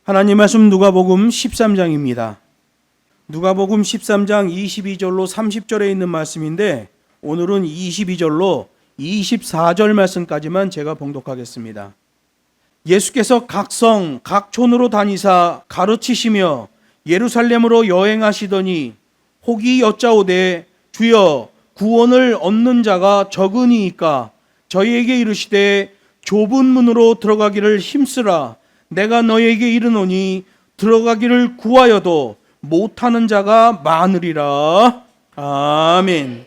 하나님 말씀 누가복음 13장입니다. 누가복음 13장 22절로 30절에 있는 말씀인데 오늘은 22절로 24절 말씀까지만 제가 봉독하겠습니다. 예수께서 각 성, 각 촌으로 다니사 가르치시며 예루살렘으로 여행하시더니 혹이 여짜오되 주여 구원을 얻는 자가 적으니이까 저희에게 이르시되 좁은 문으로 들어가기를 힘쓰라. 내가 너에게 이르노니 들어가기를 구하여도 못하는 자가 많으리라. 아멘.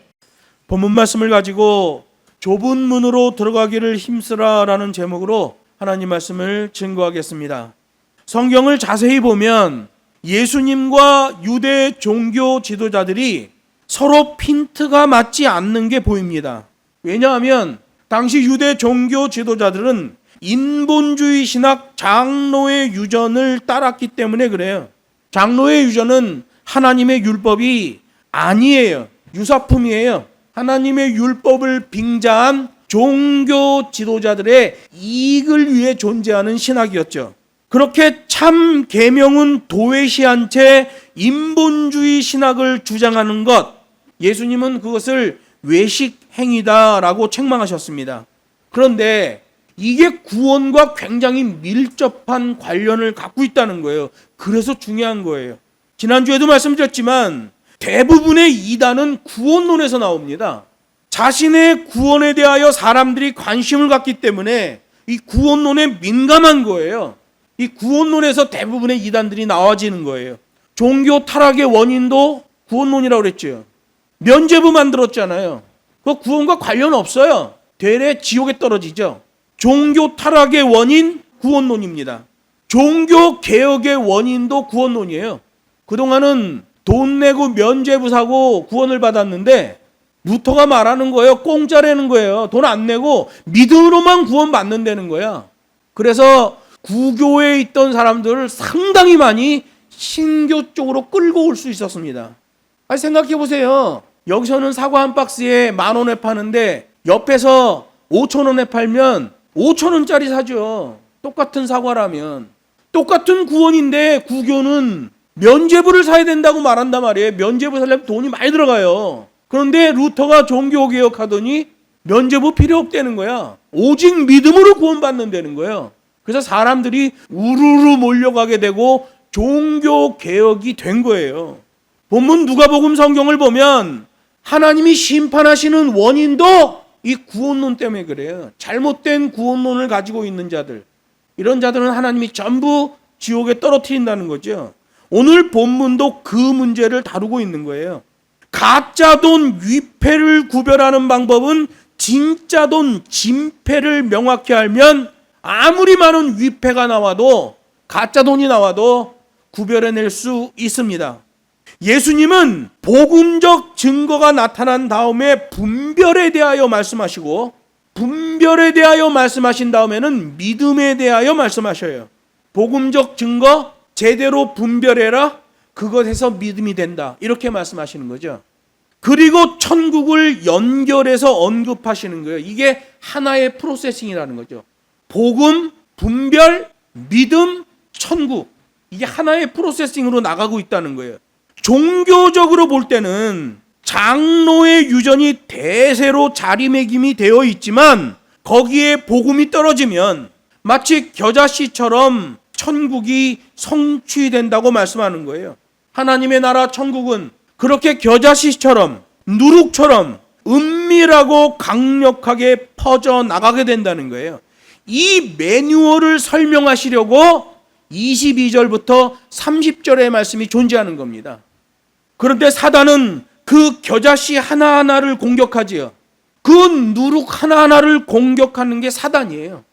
본문 말씀을 가지고 좁은 문으로 들어가기를 힘쓰라 라는 제목으로 하나님 말씀을 증거하겠습니다. 성경을 자세히 보면 예수님과 유대 종교 지도자들이 서로 핀트가 맞지 않는 게 보입니다. 왜냐하면 당시 유대 종교 지도자들은 인본주의 신학 장로의 유전을 따랐기 때문에 그래요. 장로의 유전은 하나님의 율법이 아니에요. 유사품이에요. 하나님의 율법을 빙자한 종교 지도자들의 이익을 위해 존재하는 신학이었죠. 그렇게 참 계명은 도외시한 채 인본주의 신학을 주장하는 것, 예수님은 그것을 외식 행위다라고 책망하셨습니다. 그런데 이게 구원과 굉장히 밀접한 관련을 갖고 있다는 거예요. 그래서 중요한 거예요. 지난주에도 말씀드렸지만 대부분의 이단은 구원론에서 나옵니다. 자신의 구원에 대하여 사람들이 관심을 갖기 때문에 이 구원론에 민감한 거예요. 이 구원론에서 대부분의 이단들이 나와지는 거예요. 종교 타락의 원인도 구원론이라고 그랬죠. 면죄부 만들었잖아요. 그 구원과 관련 없어요. 되레 지옥에 떨어지죠. 종교 타락의 원인 구원론입니다. 종교 개혁의 원인도 구원론이에요. 그동안은 돈 내고 면죄부 사고 구원을 받았는데 루터가 말하는 거예요. 공짜라는 거예요. 돈 안 내고 믿음으로만 구원받는다는 거야. 그래서 구교에 있던 사람들을 상당히 많이 신교 쪽으로 끌고 올 수 있었습니다. 아니 생각해 보세요. 여기서는 사과 한 박스에 10,000원에 파는데 옆에서 5,000원에 팔면 5,000원짜리 사죠. 똑같은 사과라면. 똑같은 구원인데 구교는 면죄부를 사야 된다고 말한단 말이에요. 면죄부 사려면 돈이 많이 들어가요. 그런데 루터가 종교개혁하더니 면죄부 필요 없다는 거야. 오직 믿음으로 구원받는다는 거예요. 그래서 사람들이 우르르 몰려가게 되고 종교개혁이 된 거예요. 본문 누가복음 성경을 보면 하나님이 심판하시는 원인도 이 구원론 때문에 그래요. 잘못된 구원론을 가지고 있는 자들, 이런 자들은 하나님이 전부 지옥에 떨어뜨린다는 거죠. 오늘 본문도 그 문제를 다루고 있는 거예요. 가짜 돈 위패를 구별하는 방법은 진짜 돈 진패를 명확히 알면 아무리 많은 위패가 나와도 가짜 돈이 나와도 구별해낼 수 있습니다. 예수님은 복음적 증거가 나타난 다음에 분별에 대하여 말씀하시고 분별에 대하여 말씀하신 다음에는 믿음에 대하여 말씀하셔요. 복음적 증거 제대로 분별해라. 그것에서 믿음이 된다. 이렇게 말씀하시는 거죠. 그리고 천국을 연결해서 언급하시는 거예요. 이게 하나의 프로세싱이라는 거죠. 복음, 분별, 믿음, 천국. 이게 하나의 프로세싱으로 나가고 있다는 거예요. 종교적으로 볼 때는 장로의 유전이 대세로 자리매김이 되어 있지만 거기에 복음이 떨어지면 마치 겨자씨처럼 천국이 성취된다고 말씀하는 거예요. 하나님의 나라 천국은 그렇게 겨자씨처럼 누룩처럼 은밀하고 강력하게 퍼져나가게 된다는 거예요. 이 매뉴얼을 설명하시려고 22절부터 30절의 말씀이 존재하는 겁니다. 그런데 사단은 그 겨자씨 하나하나를 공격하지요. 그 누룩 하나하나를 공격하는 게 사단이에요.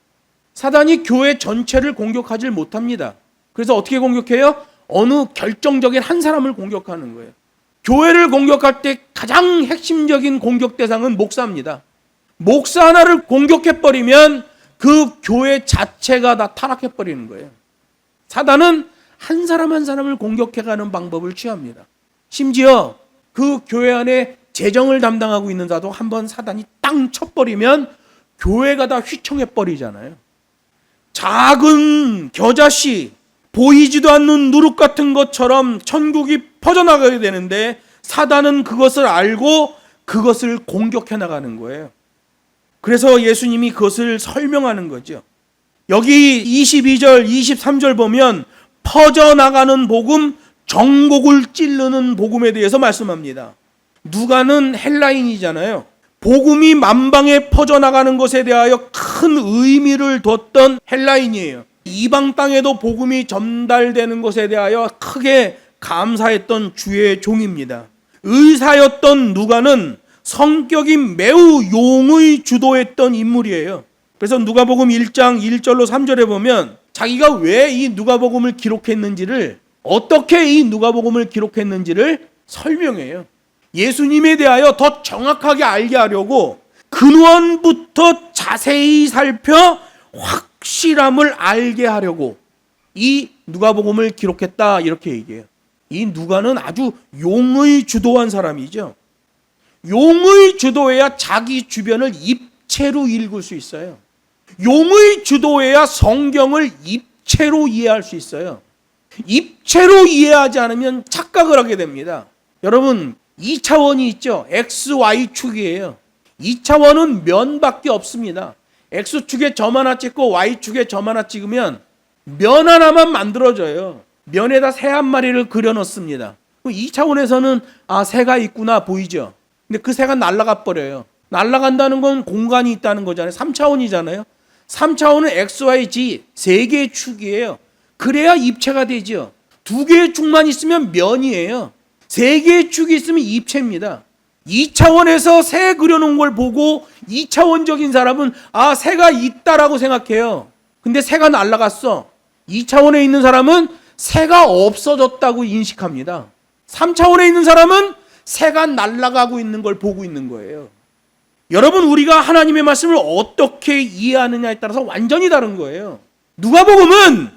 사단이 교회 전체를 공격하지 못합니다. 그래서 어떻게 공격해요? 어느 결정적인 한 사람을 공격하는 거예요. 교회를 공격할 때 가장 핵심적인 공격 대상은 목사입니다. 목사 하나를 공격해버리면 그 교회 자체가 다 타락해버리는 거예요. 사단은 한 사람 한 사람을 공격해가는 방법을 취합니다. 심지어 그 교회 안에 재정을 담당하고 있는 자도 한번 사단이 땅 쳐버리면 교회가 다 휘청해버리잖아요. 작은 겨자씨, 보이지도 않는 누룩 같은 것처럼 천국이 퍼져나가게 되는데 사단은 그것을 알고 그것을 공격해 나가는 거예요. 그래서 예수님이 그것을 설명하는 거죠. 여기 22절, 23절 보면 퍼져나가는 복음, 정곡을 찌르는 복음에 대해서 말씀합니다. 누가는 헬라인이잖아요. 복음이 만방에 퍼져나가는 것에 대하여 큰 의미를 뒀던 헬라인이에요. 이방 땅에도 복음이 전달되는 것에 대하여 크게 감사했던 주의 종입니다. 의사였던 누가는 성격이 매우 용의 주도했던 인물이에요. 그래서 누가복음 1장 1절로 3절에 보면 자기가 왜 이 누가복음을 기록했는지를, 어떻게 이 누가복음을 기록했는지를 설명해요. 예수님에 대하여 더 정확하게 알게 하려고 근원부터 자세히 살펴 확실함을 알게 하려고 이 누가복음을 기록했다, 이렇게 얘기해요. 이 누가는 아주 용의 주도한 사람이죠. 용의 주도해야 자기 주변을 입체로 읽을 수 있어요. 용의 주도해야 성경을 입체로 이해할 수 있어요. 입체로 이해하지 않으면 착각을 하게 됩니다. 여러분, 2차원이 있죠. XY축이에요. 2차원은 면밖에 없습니다. X축에 점 하나 찍고 Y축에 점 하나 찍으면 면 하나만 만들어져요. 면에다 새 한 마리를 그려 넣습니다. 2차원에서는 새가 있구나 보이죠. 근데 그 새가 날아가 버려요. 날아간다는 건 공간이 있다는 거잖아요. 3차원이잖아요. 3차원은 XYG 3개의 축이에요. 그래야 입체가 되죠. 2개의 축만 있으면 면이에요. 3개의 축이 있으면 입체입니다. 2차원에서 새 그려놓은 걸 보고 2차원적인 사람은 새가 있다라고 생각해요. 근데 새가 날아갔어. 2차원에 있는 사람은 새가 없어졌다고 인식합니다. 3차원에 있는 사람은 새가 날아가고 있는 걸 보고 있는 거예요. 여러분, 우리가 하나님의 말씀을 어떻게 이해하느냐에 따라서 완전히 다른 거예요. 누가복음은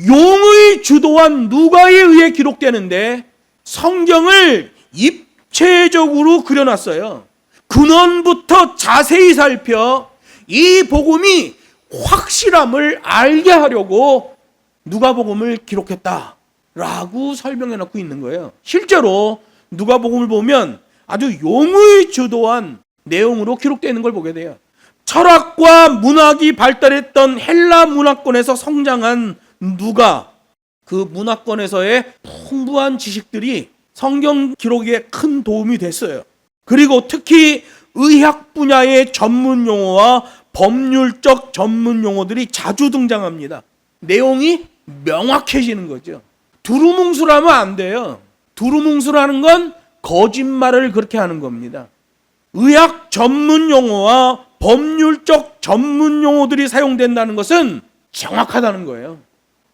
용의 주도한 누가에 의해 기록되는데 성경을 입체적으로 그려놨어요. 근원부터 자세히 살펴 이 복음이 확실함을 알게 하려고 누가복음을 기록했다라고 설명해 놓고 있는 거예요. 실제로 누가복음을 보면 아주 용의 주도한 내용으로 기록되는 걸 보게 돼요. 철학과 문학이 발달했던 헬라 문화권에서 성장한 누가, 그 문화권에서의 풍부한 지식들이 성경 기록에 큰 도움이 됐어요. 그리고 특히 의학 분야의 전문 용어와 법률적 전문 용어들이 자주 등장합니다. 내용이 명확해지는 거죠. 두루뭉술하면 안 돼요. 두루뭉술하는 건 거짓말을 그렇게 하는 겁니다. 의학 전문 용어와 법률적 전문 용어들이 사용된다는 것은 정확하다는 거예요.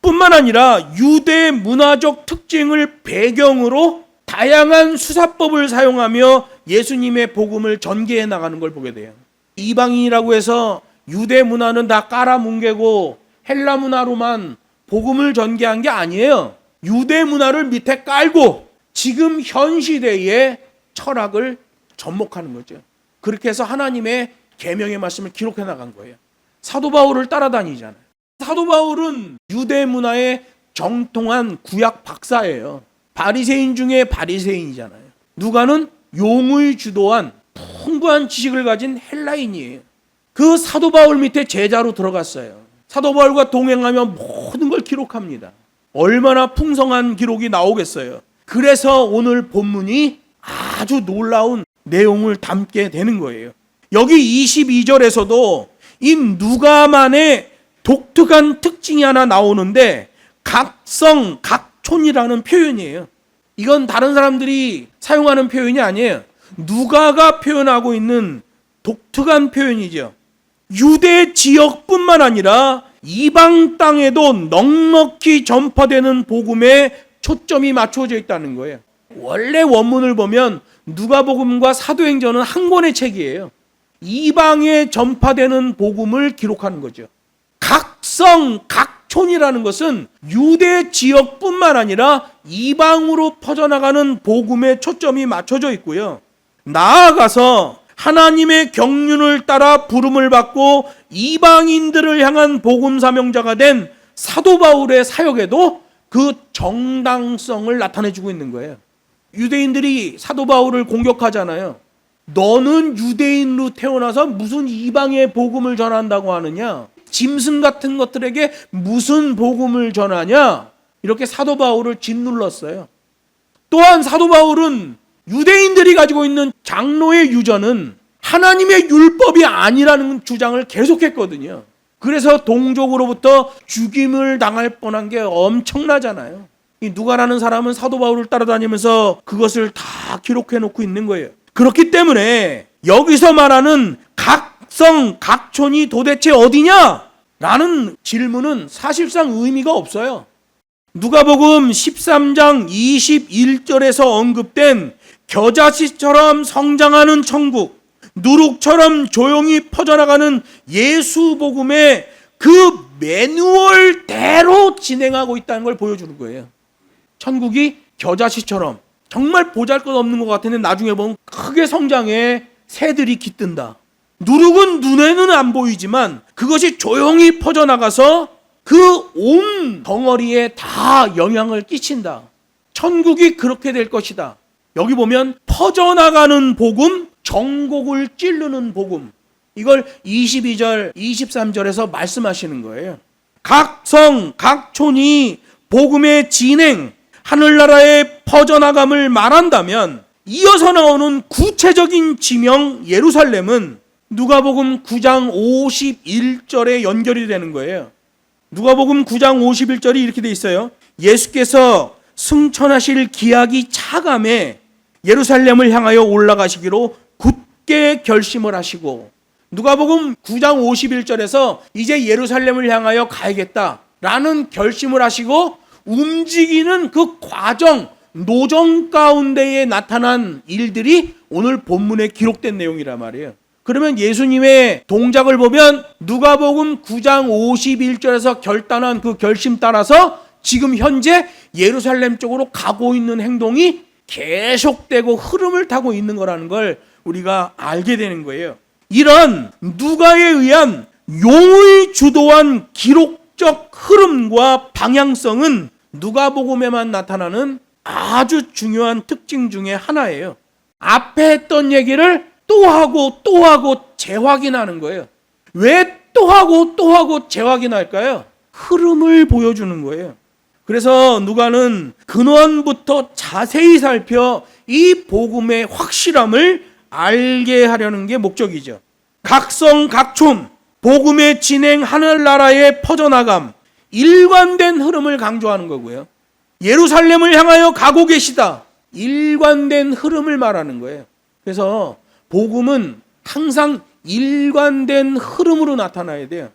뿐만 아니라 유대 문화적 특징을 배경으로 다양한 수사법을 사용하며 예수님의 복음을 전개해 나가는 걸 보게 돼요. 이방인이라고 해서 유대 문화는 다 깔아뭉개고 헬라 문화로만 복음을 전개한 게 아니에요. 유대 문화를 밑에 깔고 지금 현 시대의 철학을 접목하는 거죠. 그렇게 해서 하나님의 계명의 말씀을 기록해 나간 거예요. 사도 바울을 따라다니잖아요. 사도 바울은 유대 문화의 정통한 구약 박사예요. 바리새인 중에 바리새인이잖아요. 누가는 용의 주도한 풍부한 지식을 가진 헬라인이에요. 그 사도 바울 밑에 제자로 들어갔어요. 사도 바울과 동행하며 모든 걸 기록합니다. 얼마나 풍성한 기록이 나오겠어요. 그래서 오늘 본문이 아주 놀라운 내용을 담게 되는 거예요. 여기 22절에서도 이 누가만의 독특한 특징이 하나 나오는데 각성, 각촌이라는 표현이에요. 이건 다른 사람들이 사용하는 표현이 아니에요. 누가가 표현하고 있는 독특한 표현이죠. 유대 지역뿐만 아니라 이방 땅에도 넉넉히 전파되는 복음에 초점이 맞춰져 있다는 거예요. 원래 원문을 보면 누가복음과 사도행전은 한 권의 책이에요. 이방에 전파되는 복음을 기록하는 거죠. 각성, 각촌이라는 것은 유대 지역뿐만 아니라 이방으로 퍼져나가는 복음에 초점이 맞춰져 있고요. 나아가서 하나님의 경륜을 따라 부름을 받고 이방인들을 향한 복음 사명자가 된 사도 바울의 사역에도 그 정당성을 나타내주고 있는 거예요. 유대인들이 사도 바울을 공격하잖아요. 너는 유대인으로 태어나서 무슨 이방의 복음을 전한다고 하느냐? 짐승 같은 것들에게 무슨 복음을 전하냐? 이렇게 사도 바울을 짓눌렀어요. 또한 사도 바울은 유대인들이 가지고 있는 장로의 유전은 하나님의 율법이 아니라는 주장을 계속했거든요. 그래서 동족으로부터 죽임을 당할 뻔한 게 엄청나잖아요. 이 누가라는 사람은 사도 바울을 따라다니면서 그것을 다 기록해 놓고 있는 거예요. 그렇기 때문에 여기서 말하는 각성, 각촌이 도대체 어디냐? 라는 질문은 사실상 의미가 없어요. 누가복음 13장 21절에서 언급된 겨자씨처럼 성장하는 천국, 누룩처럼 조용히 퍼져나가는 예수 복음의 그 매뉴얼대로 진행하고 있다는 걸 보여주는 거예요. 천국이 겨자씨처럼 정말 보잘것없는 것 같은데 나중에 보면 크게 성장해 새들이 깃든다. 누룩은 눈에는 안 보이지만 그것이 조용히 퍼져나가서 그 온 덩어리에 다 영향을 끼친다. 천국이 그렇게 될 것이다. 여기 보면 퍼져나가는 복음, 정곡을 찌르는 복음. 이걸 22절, 23절에서 말씀하시는 거예요. 각 성, 각 촌이 복음의 진행, 하늘나라의 퍼져나감을 말한다면 이어서 나오는 구체적인 지명 예루살렘은 누가복음 9장 51절에 연결이 되는 거예요. 누가복음 9장 51절이 이렇게 돼 있어요. 예수께서 승천하실 기약이 차감해 예루살렘을 향하여 올라가시기로 굳게 결심을 하시고, 누가복음 9장 51절에서 이제 예루살렘을 향하여 가야겠다라는 결심을 하시고 움직이는 그 과정, 노정 가운데에 나타난 일들이 오늘 본문에 기록된 내용이란 말이에요. 그러면 예수님의 동작을 보면 누가복음 9장 51절에서 결단한 그 결심 따라서 지금 현재 예루살렘 쪽으로 가고 있는 행동이 계속되고 흐름을 타고 있는 거라는 걸 우리가 알게 되는 거예요. 이런 누가에 의한 용의 주도한 기록적 흐름과 방향성은 누가복음에만 나타나는 아주 중요한 특징 중에 하나예요. 앞에 했던 얘기를 또 하고 또 하고 재확인하는 거예요. 왜 또 하고 또 하고 재확인할까요? 흐름을 보여주는 거예요. 그래서 누가는 근원부터 자세히 살펴 이 복음의 확실함을 알게 하려는 게 목적이죠. 각성 각촌, 복음의 진행, 하늘나라의 퍼져나감, 일관된 흐름을 강조하는 거고요. 예루살렘을 향하여 가고 계시다. 일관된 흐름을 말하는 거예요. 그래서 복음은 항상 일관된 흐름으로 나타나야 돼요.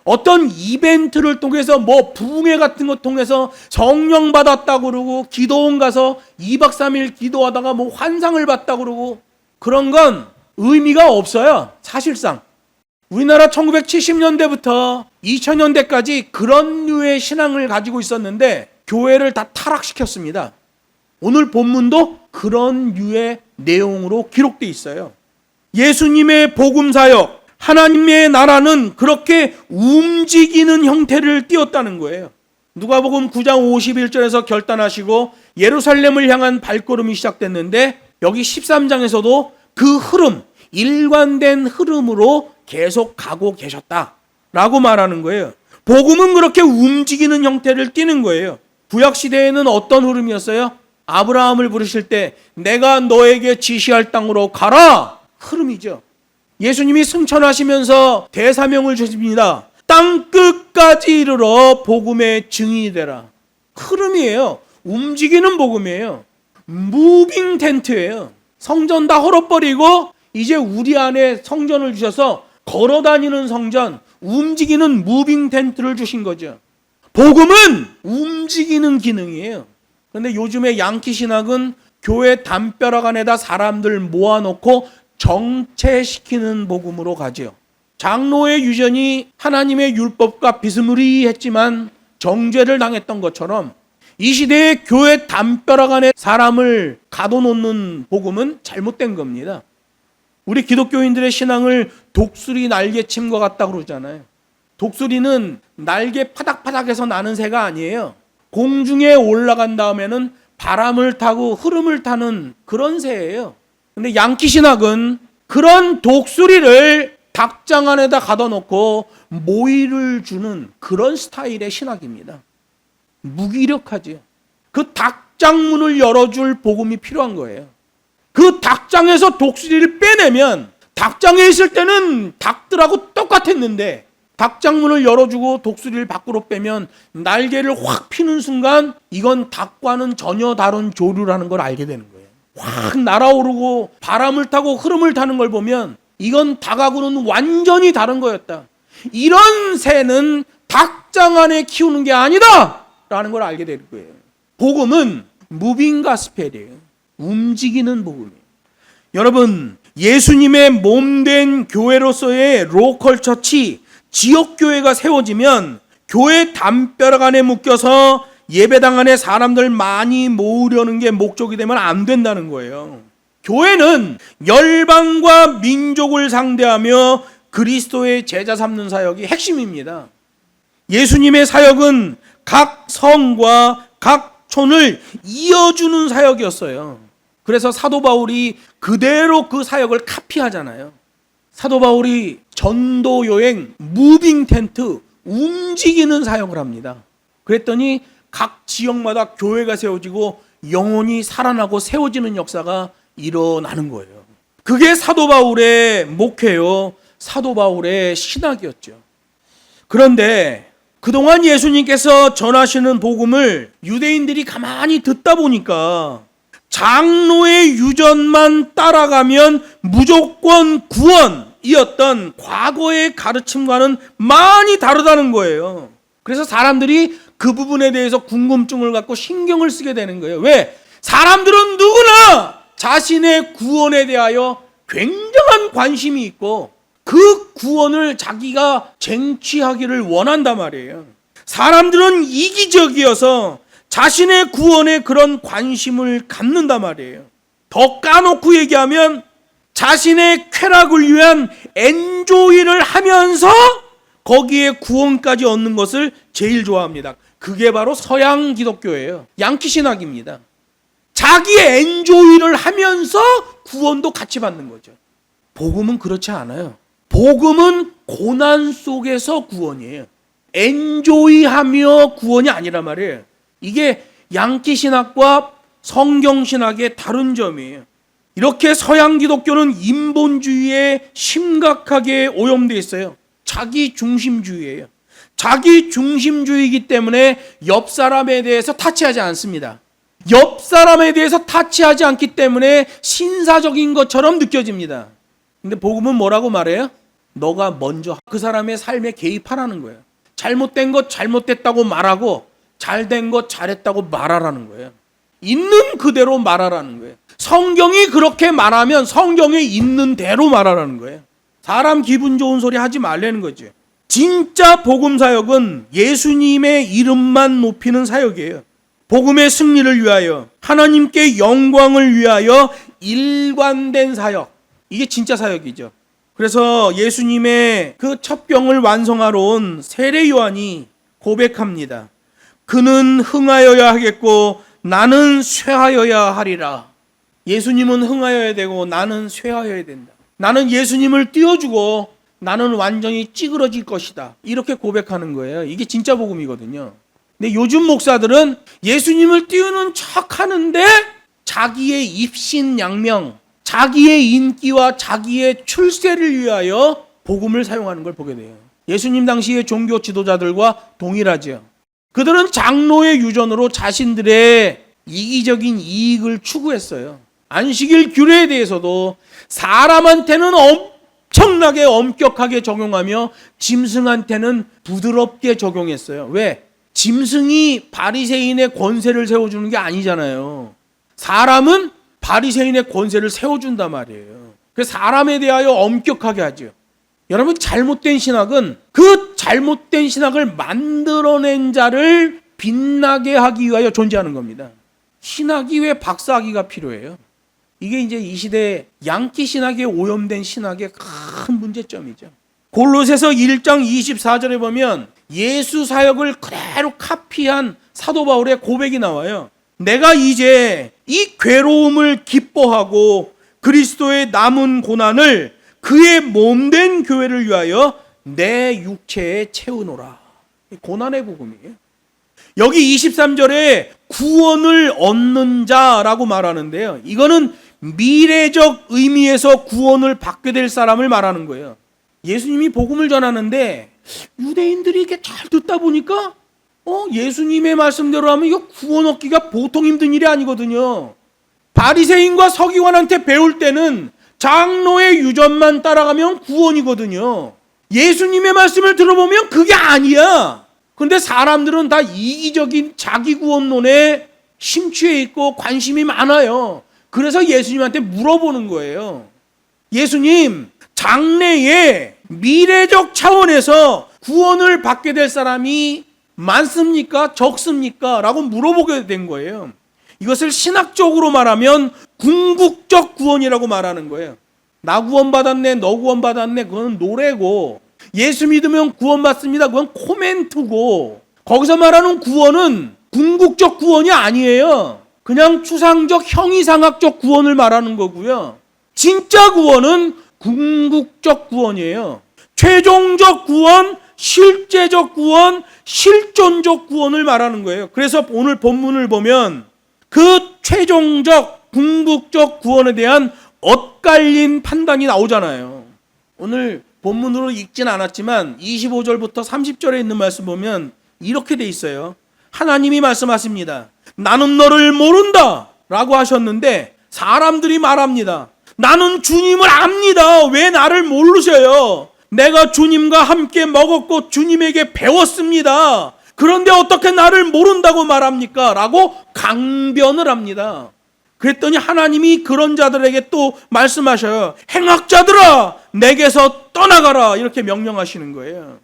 어떤 이벤트를 통해서 부흥회 같은 거 통해서 성령 받았다고 그러고 기도원 가서 2박 3일 기도하다가 환상을 봤다고 그러고 그런 건 의미가 없어요. 사실상. 우리나라 1970년대부터 2000년대까지 그런 류의 신앙을 가지고 있었는데 교회를 다 타락시켰습니다. 오늘 본문도 그런 류의 내용으로 기록되어 있어요. 예수님의 복음 사역, 하나님의 나라는 그렇게 움직이는 형태를 띄었다는 거예요. 누가복음 9장 51절에서 결단하시고 예루살렘을 향한 발걸음이 시작됐는데 여기 13장에서도 그 흐름, 일관된 흐름으로 계속 가고 계셨다라고 말하는 거예요. 복음은 그렇게 움직이는 형태를 띠는 거예요. 구약시대에는 어떤 흐름이었어요? 아브라함을 부르실 때 내가 너에게 지시할 땅으로 가라! 흐름이죠. 예수님이 승천하시면서 대사명을 주십니다. 땅 끝까지 이르러 복음의 증인이 되라. 흐름이에요. 움직이는 복음이에요. 무빙 텐트예요. 성전 다 헐어버리고 이제 우리 안에 성전을 주셔서 걸어다니는 성전, 움직이는 무빙 텐트를 주신 거죠. 복음은 움직이는 기능이에요. 그런데 요즘에 양키 신학은 교회 담벼락 안에다 사람들 모아놓고 정체시키는 복음으로 가죠. 장로의 유전이 하나님의 율법과 비스무리했지만 정죄를 당했던 것처럼 이 시대의 교회 담벼락 안에 사람을 가둬놓는 복음은 잘못된 겁니다. 우리 기독교인들의 신앙을 독수리 날개침과 같다고 그러잖아요. 독수리는 날개 파닥파닥해서 나는 새가 아니에요. 공중에 올라간 다음에는 바람을 타고 흐름을 타는 그런 새예요. 근데 양키 신학은 그런 독수리를 닭장 안에다 가둬놓고 모이를 주는 그런 스타일의 신학입니다. 무기력하지요. 그 닭장문을 열어줄 복음이 필요한 거예요. 그 닭장에서 독수리를 빼내면 닭장에 있을 때는 닭들하고 똑같았는데 닭장문을 열어주고 독수리를 밖으로 빼면 날개를 확 피는 순간 이건 닭과는 전혀 다른 조류라는 걸 알게 되는 거예요. 확 날아오르고 바람을 타고 흐름을 타는 걸 보면 이건 닭하고는 완전히 다른 거였다. 이런 새는 닭장 안에 키우는 게 아니다! 라는 걸 알게 될 거예요. 복음은 무빙 가스펠이에요. 움직이는 복음이에요. 여러분, 예수님의 몸된 교회로서의 로컬 처치, 지역교회가 세워지면 교회 담벼락 안에 묶여서 예배당 안에 사람들 많이 모으려는 게 목적이 되면 안 된다는 거예요. 교회는 열방과 민족을 상대하며 그리스도의 제자 삼는 사역이 핵심입니다. 예수님의 사역은 각 성과 각 촌을 이어주는 사역이었어요. 그래서 사도 바울이 그대로 그 사역을 카피하잖아요. 사도 바울이 전도 여행, 무빙 텐트, 움직이는 사역을 합니다. 그랬더니 각 지역마다 교회가 세워지고 영혼이 살아나고 세워지는 역사가 일어나는 거예요. 그게 사도 바울의 목회요, 사도 바울의 신학이었죠. 그런데 그동안 예수님께서 전하시는 복음을 유대인들이 가만히 듣다 보니까 장로의 유전만 따라가면 무조건 구원이었던 과거의 가르침과는 많이 다르다는 거예요. 그래서 사람들이 그 부분에 대해서 궁금증을 갖고 신경을 쓰게 되는 거예요. 왜? 사람들은 누구나 자신의 구원에 대하여 굉장한 관심이 있고 그 구원을 자기가 쟁취하기를 원한단 말이에요. 사람들은 이기적이어서 자신의 구원에 그런 관심을 갖는단 말이에요. 더 까놓고 얘기하면 자신의 쾌락을 위한 엔조이를 하면서 거기에 구원까지 얻는 것을 제일 좋아합니다. 그게 바로 서양 기독교예요. 양키 신학입니다. 자기의 엔조이를 하면서 구원도 같이 받는 거죠. 복음은 그렇지 않아요. 복음은 고난 속에서 구원이에요. 엔조이하며 구원이 아니란 말이에요. 이게 양키 신학과 성경 신학의 다른 점이에요. 이렇게 서양 기독교는 인본주의에 심각하게 오염되어 있어요. 자기 중심주의예요. 자기 중심주의이기 때문에 옆 사람에 대해서 타치하지 않습니다. 옆 사람에 대해서 타치하지 않기 때문에 신사적인 것처럼 느껴집니다. 근데 복음은 뭐라고 말해요? 너가 먼저 그 사람의 삶에 개입하라는 거예요. 잘못된 것 잘못됐다고 말하고 잘된 것 잘했다고 말하라는 거예요. 있는 그대로 말하라는 거예요. 성경이 그렇게 말하면 성경에 있는 대로 말하라는 거예요. 사람 기분 좋은 소리 하지 말라는 거죠. 진짜 복음 사역은 예수님의 이름만 높이는 사역이에요. 복음의 승리를 위하여, 하나님께 영광을 위하여 일관된 사역. 이게 진짜 사역이죠. 그래서 예수님의 그 첩경을 완성하러 온 세례 요한이 고백합니다. 그는 흥하여야 하겠고 나는 쇠하여야 하리라. 예수님은 흥하여야 되고 나는 쇠하여야 된다. 나는 예수님을 띄워주고 나는 완전히 찌그러질 것이다. 이렇게 고백하는 거예요. 이게 진짜 복음이거든요. 근데 요즘 목사들은 예수님을 띄우는 척 하는데 자기의 입신양명, 자기의 인기와 자기의 출세를 위하여 복음을 사용하는 걸 보게 돼요. 예수님 당시의 종교 지도자들과 동일하죠. 그들은 장로의 유전으로 자신들의 이기적인 이익을 추구했어요. 안식일 규례에 대해서도 사람한테는 엄청나게 엄격하게 적용하며 짐승한테는 부드럽게 적용했어요. 왜? 짐승이 바리새인의 권세를 세워주는 게 아니잖아요. 사람은 바리새인의 권세를 세워준단 말이에요. 그래서 사람에 대하여 엄격하게 하죠. 여러분, 잘못된 신학은 그 잘못된 신학을 만들어낸 자를 빛나게 하기 위하여 존재하는 겁니다. 신학이 왜 박사학위가 필요해요? 이게 이제 이 시대 양키 신학에 오염된 신학의 큰 문제점이죠. 골로새서 1장 24절에 보면 예수 사역을 그대로 카피한 사도 바울의 고백이 나와요. 내가 이제 이 괴로움을 기뻐하고 그리스도의 남은 고난을 그의 몸된 교회를 위하여 내 육체에 채우노라. 고난의 복음이에요. 여기 23절에 구원을 얻는 자라고 말하는데요. 이거는 미래적 의미에서 구원을 받게 될 사람을 말하는 거예요. 예수님이 복음을 전하는데 유대인들이 이렇게 잘 듣다 보니까 예수님의 말씀대로 하면 이거 구원 얻기가 보통 힘든 일이 아니거든요. 바리새인과 서기관한테 배울 때는 장로의 유전만 따라가면 구원이거든요. 예수님의 말씀을 들어보면 그게 아니야. 그런데 사람들은 다 이기적인 자기 구원론에 심취해 있고 관심이 많아요. 그래서 예수님한테 물어보는 거예요. 예수님, 장래에 미래적 차원에서 구원을 받게 될 사람이 많습니까? 적습니까? 라고 물어보게 된 거예요. 이것을 신학적으로 말하면 궁극적 구원이라고 말하는 거예요. 나 구원받았네, 너 구원받았네, 그건 노래고, 예수 믿으면 구원받습니다, 그건 코멘트고, 거기서 말하는 구원은 궁극적 구원이 아니에요. 그냥 추상적 형이상학적 구원을 말하는 거고요. 진짜 구원은 궁극적 구원이에요. 최종적 구원, 실제적 구원, 실존적 구원을 말하는 거예요. 그래서 오늘 본문을 보면 그 최종적 궁극적 구원에 대한 엇갈린 판단이 나오잖아요. 오늘 본문으로 읽진 않았지만 25절부터 30절에 있는 말씀 보면 이렇게 돼 있어요. 하나님이 말씀하십니다. 나는 너를 모른다 라고 하셨는데 사람들이 말합니다. 나는 주님을 압니다. 왜 나를 모르셔요? 내가 주님과 함께 먹었고 주님에게 배웠습니다. 그런데 어떻게 나를 모른다고 말합니까? 라고 강변을 합니다. 그랬더니 하나님이 그런 자들에게 또 말씀하셔요. 행악자들아, 내게서 떠나가라. 이렇게 명령하시는 거예요.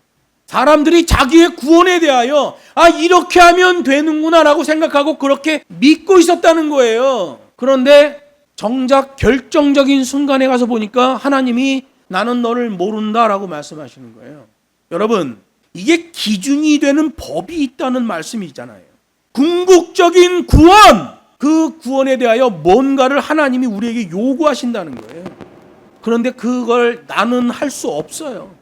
사람들이 자기의 구원에 대하여 이렇게 하면 되는구나 라고 생각하고 그렇게 믿고 있었다는 거예요. 그런데 정작 결정적인 순간에 가서 보니까 하나님이 나는 너를 모른다 라고 말씀하시는 거예요. 여러분, 이게 기준이 되는 법이 있다는 말씀이잖아요. 궁극적인 구원, 그 구원에 대하여 뭔가를 하나님이 우리에게 요구하신다는 거예요. 그런데 그걸 나는 할 수 없어요.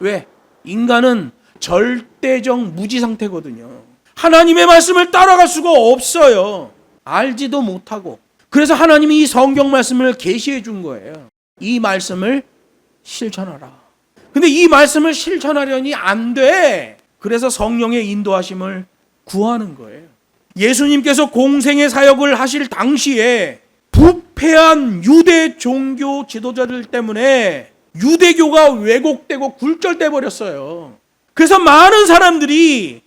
왜? 인간은 절대적 무지 상태거든요. 하나님의 말씀을 따라갈 수가 없어요. 알지도 못하고. 그래서 하나님이 이 성경 말씀을 계시해 준 거예요. 이 말씀을 실천하라. 근데 이 말씀을 실천하려니 안 돼. 그래서 성령의 인도하심을 구하는 거예요. 예수님께서 공생의 사역을 하실 당시에 부패한 유대 종교 지도자들 때문에 유대교가 왜곡되고 굴절돼 버렸어요. 그래서 많은 사람들이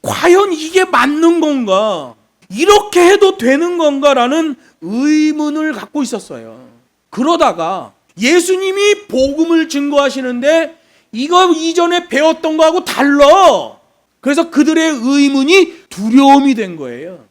과연 이게 맞는 건가? 이렇게 해도 되는 건가라는 의문을 갖고 있었어요. 그러다가 예수님이 복음을 증거하시는데 이거 이전에 배웠던 거하고 달라. 그래서 그들의 의문이 두려움이 된 거예요.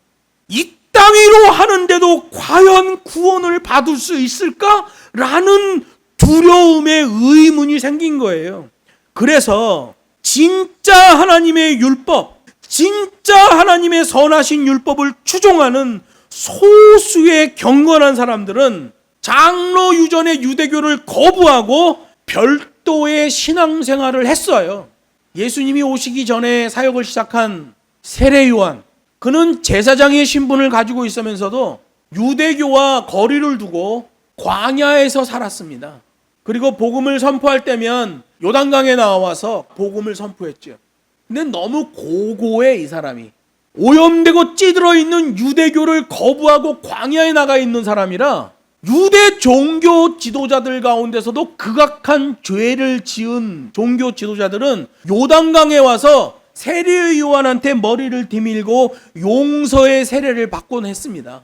이 땅위로 하는데도 과연 구원을 받을 수 있을까라는 두려움의 의문이 생긴 거예요. 그래서 진짜 하나님의 율법, 진짜 하나님의 선하신 율법을 추종하는 소수의 경건한 사람들은 장로 유전의 유대교를 거부하고 별도의 신앙생활을 했어요. 예수님이 오시기 전에 사역을 시작한 세례 요한, 그는 제사장의 신분을 가지고 있으면서도 유대교와 거리를 두고 광야에서 살았습니다. 그리고 복음을 선포할 때면 요단강에 나와서 복음을 선포했죠. 근데 너무 고고해, 이 사람이. 오염되고 찌들어 있는 유대교를 거부하고 광야에 나가 있는 사람이라 유대 종교 지도자들 가운데서도 극악한 죄를 지은 종교 지도자들은 요단강에 와서 세례 요한한테 머리를 디밀고 용서의 세례를 받곤 했습니다.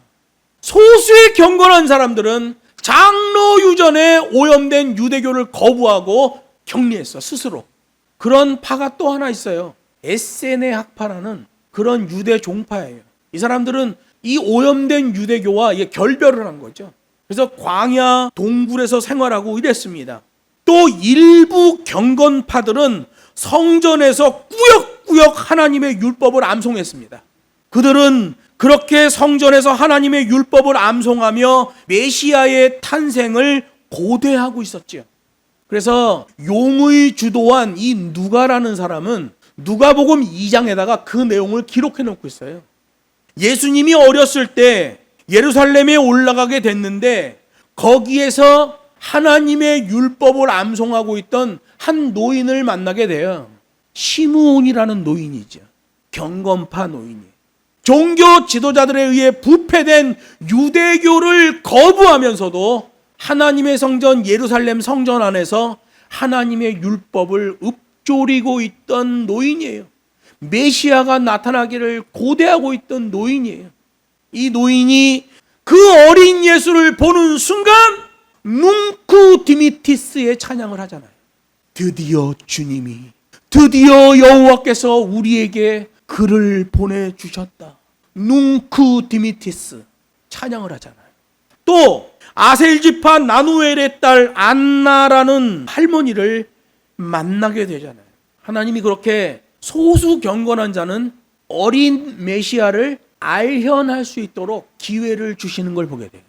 소수의 경건한 사람들은 장로 유전에 오염된 유대교를 거부하고 격리했어, 스스로. 그런 파가 또 하나 있어요. 에세네 학파라는 그런 유대 종파예요. 이 사람들은 이 오염된 유대교와 결별을 한 거죠. 그래서 광야 동굴에서 생활하고 이랬습니다. 또 일부 경건파들은 성전에서 꾸역꾸역 하나님의 율법을 암송했습니다. 그들은 그렇게 성전에서 하나님의 율법을 암송하며 메시아의 탄생을 고대하고 있었지요. 그래서 용의 주도한 이 누가라는 사람은 누가복음 2장에다가 그 내용을 기록해 놓고 있어요. 예수님이 어렸을 때 예루살렘에 올라가게 됐는데 거기에서 하나님의 율법을 암송하고 있던 한 노인을 만나게 돼요. 시므온이라는 노인이죠. 경건파 노인이에요. 종교 지도자들에 의해 부패된 유대교를 거부하면서도 하나님의 성전 예루살렘 성전 안에서 하나님의 율법을 읊조리고 있던 노인이에요. 메시아가 나타나기를 고대하고 있던 노인이에요. 이 노인이 그 어린 예수를 보는 순간 뭉쿠 디미티스의 찬양을 하잖아요. 드디어 주님이, 드디어 여호와께서 우리에게 그를 보내주셨다. 뭉쿠 디미티스 찬양을 하잖아요. 또 아셀지파 나누엘의 딸 안나라는 할머니를 만나게 되잖아요. 하나님이 그렇게 소수 경건한 자는 어린 메시아를 알현할 수 있도록 기회를 주시는 걸 보게 돼요.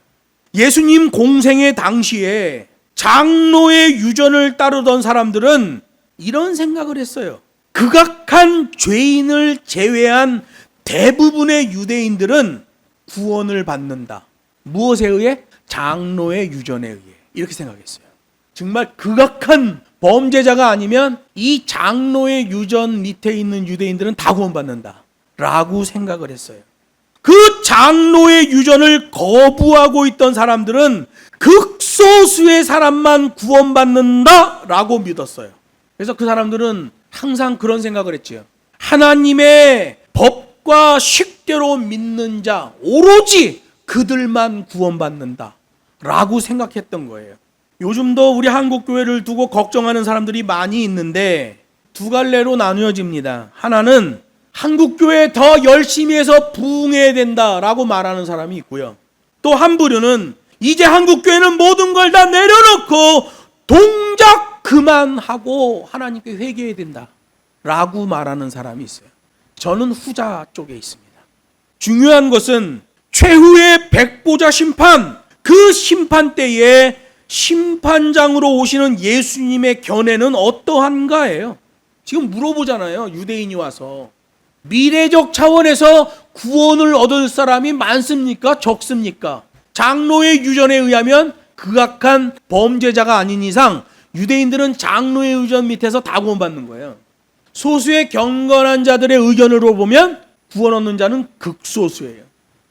예수님 공생의 당시에 장로의 유전을 따르던 사람들은 이런 생각을 했어요. 극악한 죄인을 제외한 대부분의 유대인들은 구원을 받는다. 무엇에 의해? 장로의 유전에 의해. 이렇게 생각했어요. 정말 극악한 범죄자가 아니면 이 장로의 유전 밑에 있는 유대인들은 다 구원받는다 라고 생각을 했어요. 그 장로의 유전을 거부하고 있던 사람들은 극소수의 사람만 구원받는다 라고 믿었어요. 그래서 그 사람들은 항상 그런 생각을 했지요. 하나님의 법과 식대로 믿는 자 오로지 그들만 구원받는다 라고 생각했던 거예요. 요즘도 우리 한국교회를 두고 걱정하는 사람들이 많이 있는데 두 갈래로 나누어집니다. 하나는 한국교회 더 열심히 해서 부흥해야 된다라고 말하는 사람이 있고요. 또 한 부류는 이제 한국교회는 모든 걸 다 내려놓고 동작 그만하고 하나님께 회개해야 된다라고 말하는 사람이 있어요. 저는 후자 쪽에 있습니다. 중요한 것은 최후의 백보자 심판, 그 심판 때에 심판장으로 오시는 예수님의 견해는 어떠한가예요. 지금 물어보잖아요. 유대인이 와서. 미래적 차원에서 구원을 얻을 사람이 많습니까? 적습니까? 장로의 유전에 의하면 극악한 범죄자가 아닌 이상 유대인들은 장로의 유전 밑에서 다 구원받는 거예요. 소수의 경건한 자들의 의견으로 보면 구원 얻는 자는 극소수예요.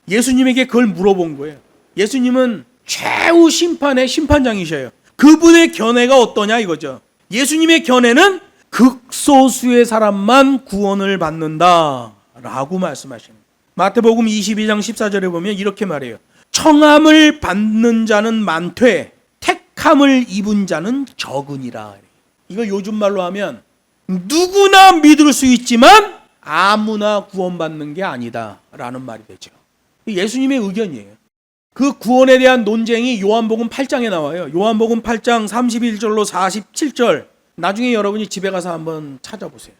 예수님에게 그걸 물어본 거예요. 예수님은 최후 심판의 심판장이셔요. 그분의 견해가 어떠냐 이거죠. 예수님의 견해는 극소수의 사람만 구원을 받는다 라고 말씀하십니다. 마태복음 22장 14절에 보면 이렇게 말해요. 청함을 받는 자는 많되 택함을 입은 자는 적으니라. 이거 요즘 말로 하면 누구나 믿을 수 있지만 아무나 구원받는 게 아니다 라는 말이 되죠. 예수님의 의견이에요. 그 구원에 대한 논쟁이 요한복음 8장에 나와요. 요한복음 8장 31절로 47절. 나중에 여러분이 집에 가서 한번 찾아보세요.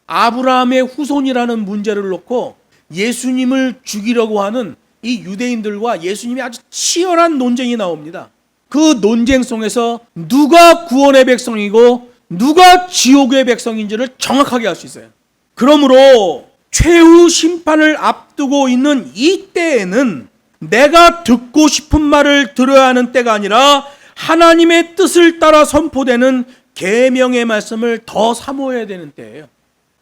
아브라함의 후손이라는 문제를 놓고 예수님을 죽이려고 하는 이 유대인들과 예수님이 아주 치열한 논쟁이 나옵니다. 그 논쟁 속에서 누가 구원의 백성이고 누가 지옥의 백성인지를 정확하게 알 수 있어요. 그러므로 최후 심판을 앞두고 있는 이 때에는 내가 듣고 싶은 말을 들어야 하는 때가 아니라 하나님의 뜻을 따라 선포되는 계명의 말씀을 더 사모해야 되는 때예요.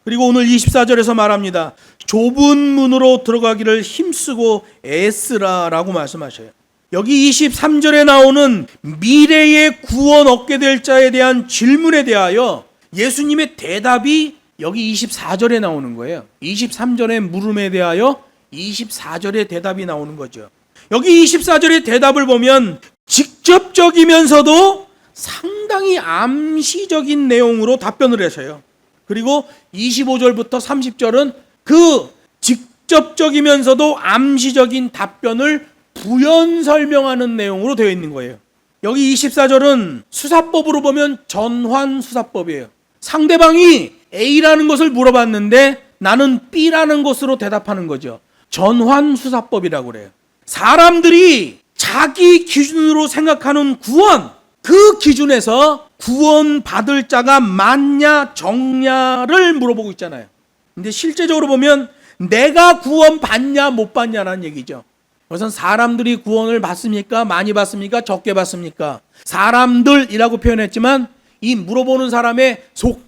그리고 오늘 24절에서 말합니다. 좁은 문으로 들어가기를 힘쓰고 애쓰라라고 말씀하셔요. 여기 23절에 나오는 미래의 구원 얻게 될 자에 대한 질문에 대하여 예수님의 대답이 여기 24절에 나오는 거예요. 23절의 물음에 대하여 24절의 대답이 나오는 거죠. 여기 24절의 대답을 보면 직접적이면서도 상당히 암시적인 내용으로 답변을 하셔요. 그리고 25절부터 30절은 그 직접적이면서도 암시적인 답변을 부연 설명하는 내용으로 되어 있는 거예요. 여기 24절은 수사법으로 보면 전환 수사법이에요. 상대방이 A라는 것을 물어봤는데 나는 B라는 것으로 대답하는 거죠. 전환수사법이라고 그래요. 사람들이 자기 기준으로 생각하는 구원, 그 기준에서 구원받을 자가 많냐 적냐를 물어보고 있잖아요. 근데 실제적으로 보면 내가 구원받냐 못 받냐라는 얘기죠. 그것은 사람들이 구원을 받습니까? 많이 받습니까? 적게 받습니까? 사람들이라고 표현했지만 이 물어보는 사람의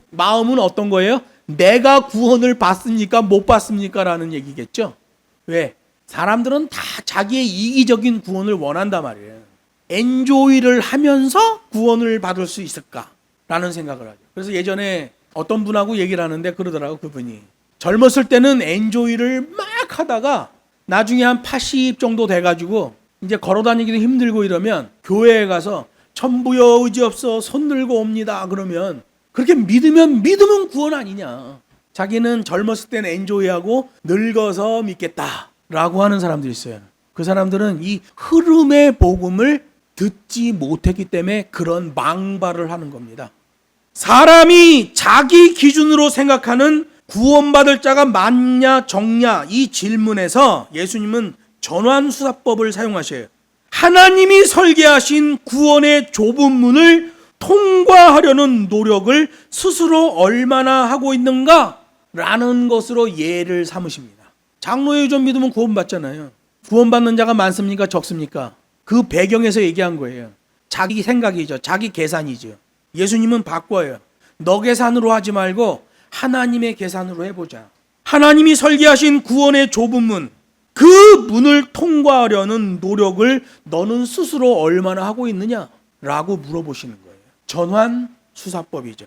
마음은 어떤 거예요? 내가 구원을 받습니까? 못 받습니까? 라는 얘기겠죠. 왜? 사람들은 다 자기의 이기적인 구원을 원한단 말이에요. 엔조이를 하면서 구원을 받을 수 있을까라는 생각을 하죠. 그래서 예전에 어떤 분하고 얘기를 하는데 그러더라고, 그분이. 젊었을 때는 엔조이를 막 하다가 나중에 한 80 정도 돼가지고 이제 걸어다니기도 힘들고 이러면 교회에 가서 천부여 의지없어 손 들고 옵니다 그러면 그렇게 믿으면 구원 아니냐. 자기는 젊었을 때는 엔조이하고 늙어서 믿겠다라고 하는 사람들이 있어요. 그 사람들은 이 흐름의 복음을 듣지 못했기 때문에 그런 망발을 하는 겁니다. 사람이 자기 기준으로 생각하는 구원받을 자가 많냐 적냐 이 질문에서 예수님은 전환수사법을 사용하셔요. 하나님이 설계하신 구원의 좁은 문을 통과하려는 노력을 스스로 얼마나 하고 있는가 라는 것으로 예를 삼으십니다. 장로의 좀 믿으면 구원받잖아요. 구원받는 자가 많습니까 적습니까? 그 배경에서 얘기한 거예요. 자기 생각이죠. 자기 계산이죠. 예수님은 바꿔요. 너 계산으로 하지 말고 하나님의 계산으로 해보자. 하나님이 설계하신 구원의 좁은 문, 그 문을 통과하려는 노력을 너는 스스로 얼마나 하고 있느냐라고 물어보시는 거예요. 전환수사법이죠.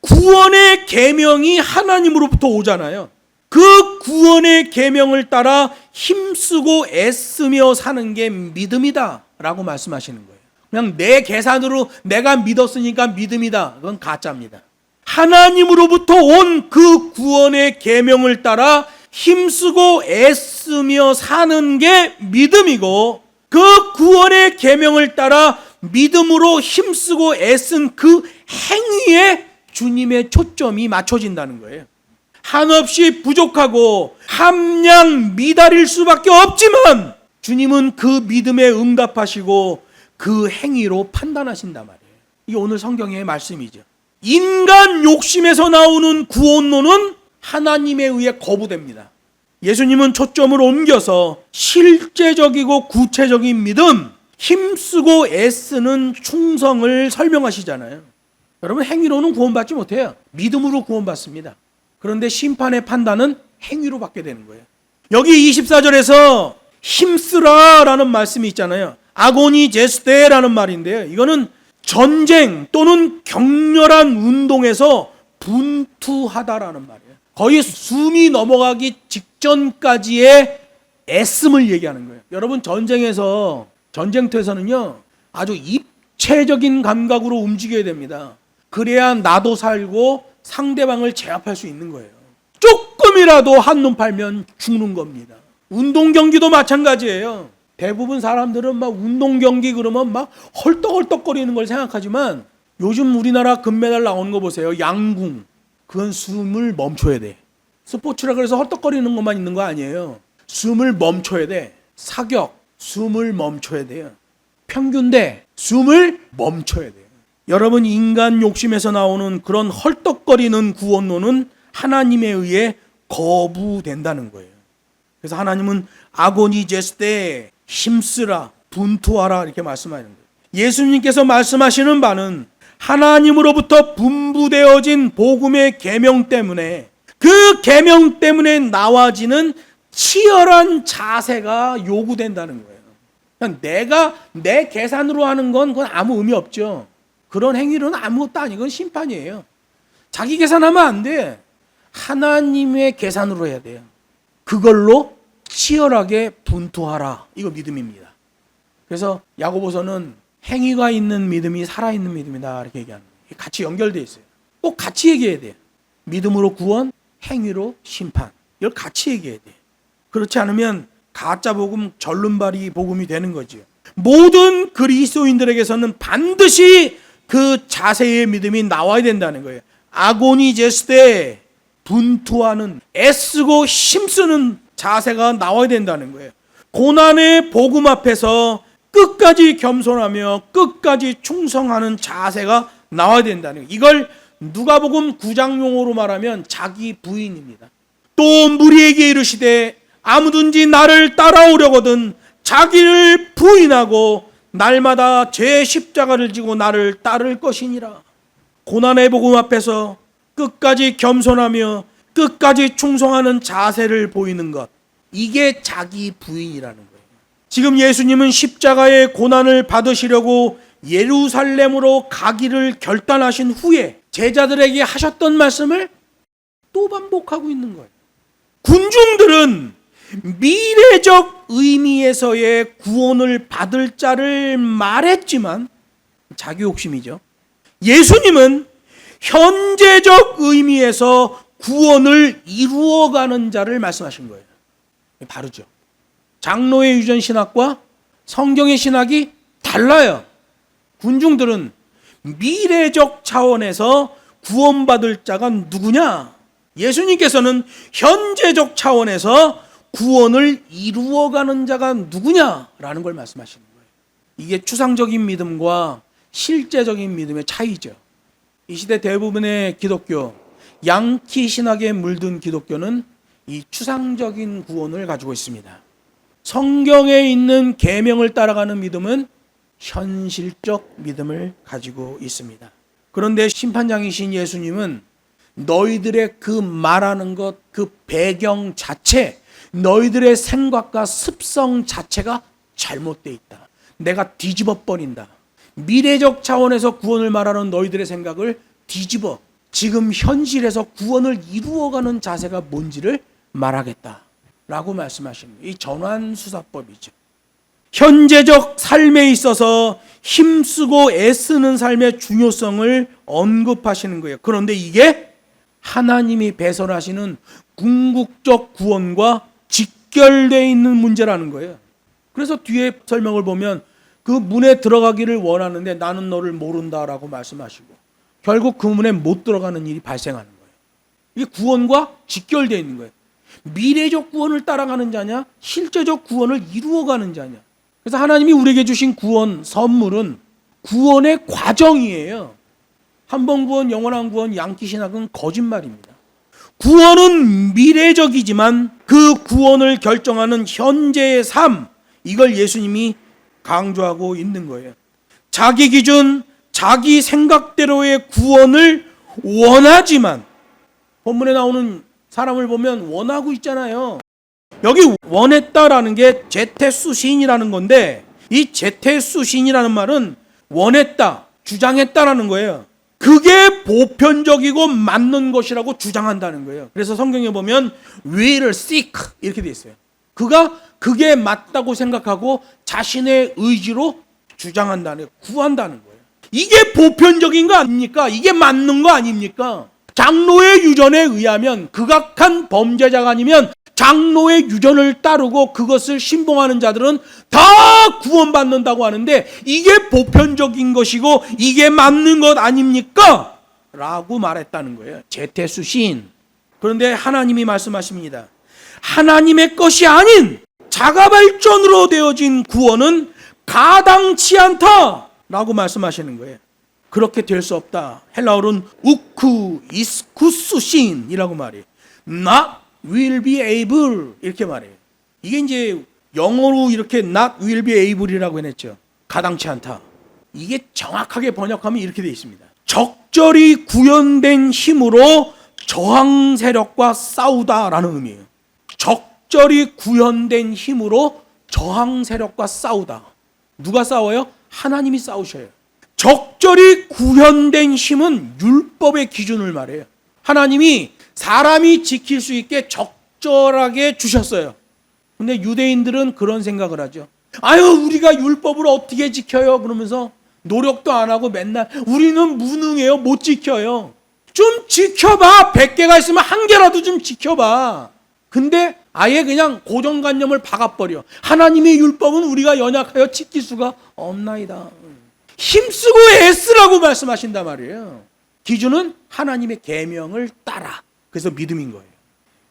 구원의 계명이 하나님으로부터 오잖아요. 그 구원의 계명을 따라 힘쓰고 애쓰며 사는 게 믿음이다 라고 말씀하시는 거예요. 그냥 내 계산으로 내가 믿었으니까 믿음이다. 그건 가짜입니다. 하나님으로부터 온 그 구원의 계명을 따라 힘쓰고 애쓰며 사는 게 믿음이고, 그 구원의 계명을 따라 믿음으로 힘쓰고 애쓴 그 행위에 주님의 초점이 맞춰진다는 거예요. 한없이 부족하고 함량 미달일 수밖에 없지만 주님은 그 믿음에 응답하시고 그 행위로 판단하신단 말이에요. 이게 오늘 성경의 말씀이죠. 인간 욕심에서 나오는 구원론은 하나님에 의해 거부됩니다. 예수님은 초점을 옮겨서 실제적이고 구체적인 믿음, 힘쓰고 애쓰는 충성을 설명하시잖아요. 여러분, 행위로는 구원받지 못해요. 믿음으로 구원받습니다. 그런데 심판의 판단은 행위로 받게 되는 거예요. 여기 24절에서 힘쓰라라는 말씀이 있잖아요. 아고니 제스테라는 말인데요. 이거는 전쟁 또는 격렬한 운동에서 분투하다라는 말이에요. 거의 숨이 넘어가기 직전까지의 애씀을 얘기하는 거예요. 여러분, 전쟁터에서는요 아주 입체적인 감각으로 움직여야 됩니다. 그래야 나도 살고 상대방을 제압할 수 있는 거예요. 조금이라도 한눈 팔면 죽는 겁니다. 운동 경기도 마찬가지예요. 대부분 사람들은 막 운동 경기 그러면 막 헐떡헐떡거리는 걸 생각하지만 요즘 우리나라 금메달 나오는 거 보세요. 양궁. 그건 숨을 멈춰야 돼. 스포츠라 그래서 헐떡거리는 것만 있는 거 아니에요. 숨을 멈춰야 돼. 사격, 숨을 멈춰야 돼요. 평균대, 숨을 멈춰야 돼요. 여러분, 인간 욕심에서 나오는 그런 헐떡거리는 구원론은 하나님에 의해 거부된다는 거예요. 그래서 하나님은 아고니 제스테, 힘쓰라, 분투하라 이렇게 말씀하는 거예요. 예수님께서 말씀하시는 바는 하나님으로부터 분부되어진 복음의 계명 때문에, 그 계명 때문에 나와지는 치열한 자세가 요구된다는 거예요. 그냥 내가 내 계산으로 하는 건 그건 아무 의미 없죠. 그런 행위로는 아무것도 아니고 그건 심판이에요. 자기 계산하면 안 돼. 하나님의 계산으로 해야 돼요. 그걸로 치열하게 분투하라. 이거 믿음입니다. 그래서 야고보서는 행위가 있는 믿음이 살아있는 믿음이다 이렇게 얘기하는 거예요. 같이 연결되어 있어요. 꼭 같이 얘기해야 돼요. 믿음으로 구원, 행위로 심판. 이걸 같이 얘기해야 돼요. 그렇지 않으면 가짜 복음, 절름발이 복음이 되는 거죠. 모든 그리스도인들에게서는 반드시 그 자세의 믿음이 나와야 된다는 거예요. 아고니 제스테, 분투하는, 애쓰고 힘쓰는 자세가 나와야 된다는 거예요. 고난의 복음 앞에서 끝까지 겸손하며 끝까지 충성하는 자세가 나와야 된다는 거예요. 이걸 누가복음 9장 용어로 말하면 자기 부인입니다. 또 무리에게 이르시되 아무든지 나를 따라오려거든 자기를 부인하고 날마다 제 십자가를 지고 나를 따를 것이니라. 고난의 복음 앞에서 끝까지 겸손하며 끝까지 충성하는 자세를 보이는 것, 이게 자기 부인이라는 거예요. 지금 예수님은 십자가의 고난을 받으시려고 예루살렘으로 가기를 결단하신 후에 제자들에게 하셨던 말씀을 또 반복하고 있는 거예요. 군중들은 미래적 의미에서의 구원을 받을 자를 말했지만 자기 욕심이죠. 예수님은 현재적 의미에서 구원을 이루어가는 자를 말씀하신 거예요. 바르죠. 장로의 유전 신학과 성경의 신학이 달라요. 군중들은 미래적 차원에서 구원받을 자가 누구냐? 예수님께서는 현재적 차원에서 구원을 이루어가는 자가 누구냐라는 걸 말씀하시는 거예요. 이게 추상적인 믿음과 실제적인 믿음의 차이죠. 이 시대 대부분의 기독교, 양키 신학에 물든 기독교는 이 추상적인 구원을 가지고 있습니다. 성경에 있는 계명을 따라가는 믿음은 현실적 믿음을 가지고 있습니다. 그런데 심판장이신 예수님은 너희들의 그 말하는 것, 그 배경 자체, 너희들의 생각과 습성 자체가 잘못되어 있다. 내가 뒤집어 버린다. 미래적 차원에서 구원을 말하는 너희들의 생각을 뒤집어 지금 현실에서 구원을 이루어가는 자세가 뭔지를 말하겠다라고 말씀하시는 거예요. 이 전환수사법이죠. 현재적 삶에 있어서 힘쓰고 애쓰는 삶의 중요성을 언급하시는 거예요. 그런데 이게 하나님이 배설하시는 궁극적 구원과 직결되어 있는 문제라는 거예요. 그래서 뒤에 설명을 보면 그 문에 들어가기를 원하는데 나는 너를 모른다라고 말씀하시고 결국 그 문에 못 들어가는 일이 발생하는 거예요. 이게 구원과 직결되어 있는 거예요. 미래적 구원을 따라가는 자냐, 실제적 구원을 이루어가는 자냐. 그래서 하나님이 우리에게 주신 구원, 선물은 구원의 과정이에요. 한 번 구원, 영원한 구원, 양키 신학은 거짓말입니다. 구원은 미래적이지만 그 구원을 결정하는 현재의 삶, 이걸 예수님이 강조하고 있는 거예요. 자기 기준, 자기 생각대로의 구원을 원하지만, 본문에 나오는 사람을 보면 원하고 있잖아요. 여기 원했다라는 게 제테수신이라는 건데, 이 제테수신이라는 말은 원했다, 주장했다라는 거예요. 그게 보편적이고 맞는 것이라고 주장한다는 거예요. 그래서 성경에 보면 will seek 이렇게 돼 있어요. 그가 그게 맞다고 생각하고 자신의 의지로 주장한다는 거예요. 구한다는 거예요. 이게 보편적인 거 아닙니까? 이게 맞는 거 아닙니까? 장로의 유전에 의하면 극악한 범죄자가 아니면 장로의 유전을 따르고 그것을 신봉하는 자들은 다 구원받는다고 하는데 이게 보편적인 것이고 이게 맞는 것 아닙니까? 라고 말했다는 거예요. 제테수신. 그런데 하나님이 말씀하십니다. 하나님의 것이 아닌 자가발전으로 되어진 구원은 가당치 않다 라고 말씀하시는 거예요. 그렇게 될 수 없다. 헬라어로는 우쿠 이스쿠수신이라고 말해요. not will be able 이렇게 말해요. 이게 이제 영어로 이렇게 not will be able이라고 해냈죠. 가당치 않다. 이게 정확하게 번역하면 이렇게 되어 있습니다. 적절히 구현된 힘으로 저항 세력과 싸우다라는 의미예요. 적절히 구현된 힘으로 저항 세력과 싸우다. 누가 싸워요? 하나님이 싸우셔요. 적절히 구현된 힘은 율법의 기준을 말해요. 하나님이 사람이 지킬 수 있게 적절하게 주셨어요. 근데 유대인들은 그런 생각을 하죠. 아유, 우리가 율법을 어떻게 지켜요? 그러면서 노력도 안 하고 맨날 우리는 무능해요. 못 지켜요. 좀 지켜봐. 100개가 있으면 1개라도 좀 지켜봐. 근데 아예 그냥 고정관념을 박아버려. 하나님의 율법은 우리가 연약하여 지킬 수가 없나이다. 힘쓰고 애쓰라고 말씀하신단 말이에요. 기준은 하나님의 계명을 따라. 그래서 믿음인 거예요.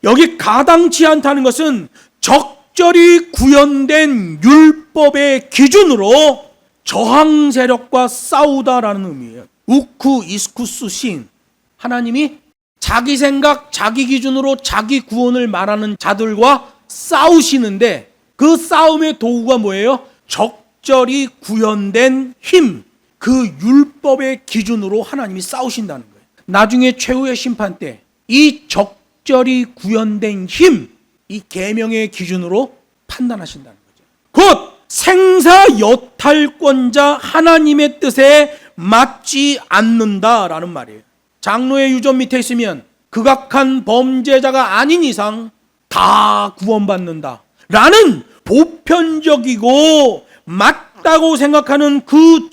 여기 가당치 않다는 것은 적절히 구현된 율법의 기준으로 저항 세력과 싸우다라는 의미예요. 우쿠 이스쿠스 신, 하나님이 자기 생각, 자기 기준으로 자기 구원을 말하는 자들과 싸우시는데 그 싸움의 도구가 뭐예요? 적절히 구현된 힘, 그 율법의 기준으로 하나님이 싸우신다는 거예요. 나중에 최후의 심판 때 이 적절히 구현된 힘, 이 계명의 기준으로 판단하신다는 거죠. 곧 생사 여탈권자 하나님의 뜻에 맞지 않는다라는 말이에요. 장로의 유전 밑에 있으면 극악한 범죄자가 아닌 이상 다 구원받는다 라는 보편적이고 맞다고 생각하는 그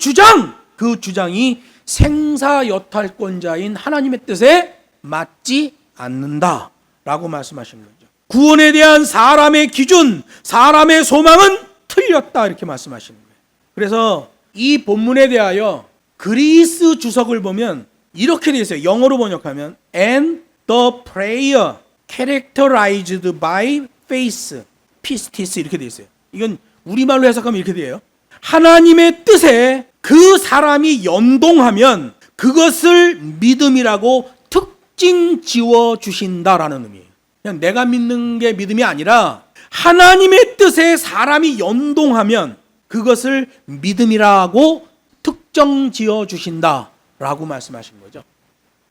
주장이 생사여탈권자인 하나님의 뜻에 맞지 않는다라고 말씀하신 거죠. 구원에 대한 사람의 기준, 사람의 소망은 틀렸다 이렇게 말씀하시는 거예요. 그래서 이 본문에 대하여 그리스 주석을 보면 이렇게 되어 있어요. 영어로 번역하면 And the prayer characterized by faith, pistis 이렇게 되어 있어요. 이건 우리말로 해석하면 이렇게 돼요. 하나님의 뜻에 그 사람이 연동하면 그것을 믿음이라고 특징 지어 주신다라는 의미예요. 그냥 내가 믿는 게 믿음이 아니라 하나님의 뜻에 사람이 연동하면 그것을 믿음이라고 특정 지어 주신다라고 말씀하신 거죠.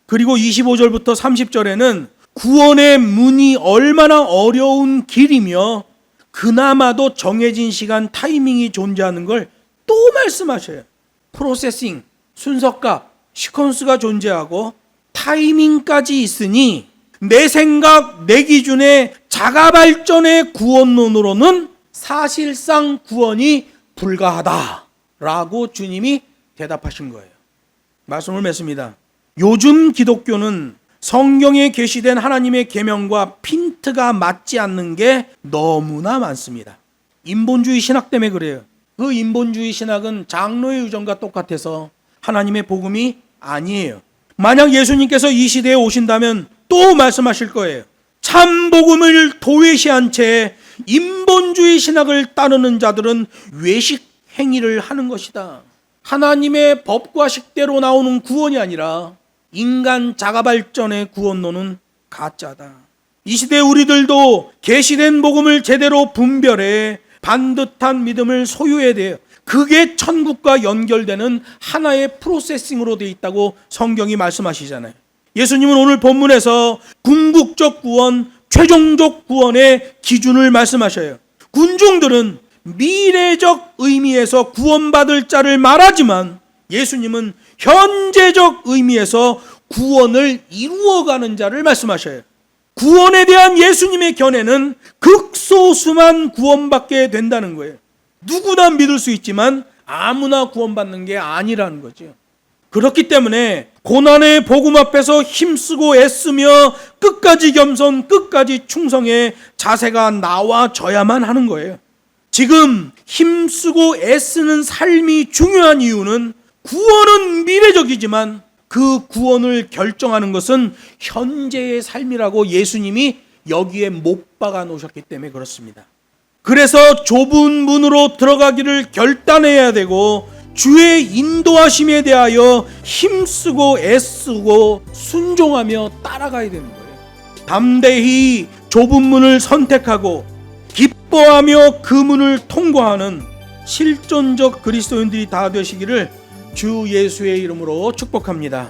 그리고 25절부터 30절에는 구원의 문이 얼마나 어려운 길이며 그나마도 정해진 시간 타이밍이 존재하는 걸 또 말씀하셔요. 프로세싱, 순서값, 시퀀스가 존재하고 타이밍까지 있으니 내 생각, 내 기준의 자가발전의 구원론으로는 사실상 구원이 불가하다라고 주님이 대답하신 거예요. 말씀을 맺습니다. 요즘 기독교는 성경에 계시된 하나님의 계명과 핀트가 맞지 않는 게 너무나 많습니다. 인본주의 신학 때문에 그래요. 그 인본주의 신학은 장로의 유전과 똑같아서 하나님의 복음이 아니에요. 만약 예수님께서 이 시대에 오신다면 또 말씀하실 거예요. 참 복음을 도외시한 채 인본주의 신학을 따르는 자들은 외식 행위를 하는 것이다. 하나님의 법과 식대로 나오는 구원이 아니라 인간 자가발전의 구원론은 가짜다. 이 시대 우리들도 계시된 복음을 제대로 분별해 반듯한 믿음을 소유해야 돼요. 그게 천국과 연결되는 하나의 프로세싱으로 되어 있다고 성경이 말씀하시잖아요. 예수님은 오늘 본문에서 궁극적 구원, 최종적 구원의 기준을 말씀하셔요. 군중들은 미래적 의미에서 구원받을 자를 말하지만 예수님은 현재적 의미에서 구원을 이루어가는 자를 말씀하셔요. 구원에 대한 예수님의 견해는 극소수만 구원받게 된다는 거예요. 누구나 믿을 수 있지만 아무나 구원받는 게 아니라는 거죠. 그렇기 때문에 고난의 복음 앞에서 힘쓰고 애쓰며 끝까지 겸손, 끝까지 충성의 자세가 나와져야만 하는 거예요. 지금 힘쓰고 애쓰는 삶이 중요한 이유는 구원은 미래적이지만 그 구원을 결정하는 것은 현재의 삶이라고 예수님이 여기에 못 박아 놓으셨기 때문에 그렇습니다. 그래서 좁은 문으로 들어가기를 결단해야 되고 주의 인도하심에 대하여 힘쓰고 애쓰고 순종하며 따라가야 되는 거예요. 담대히 좁은 문을 선택하고 기뻐하며 그 문을 통과하는 실존적 그리스도인들이 다 되시기를 주 예수의 이름으로 축복합니다.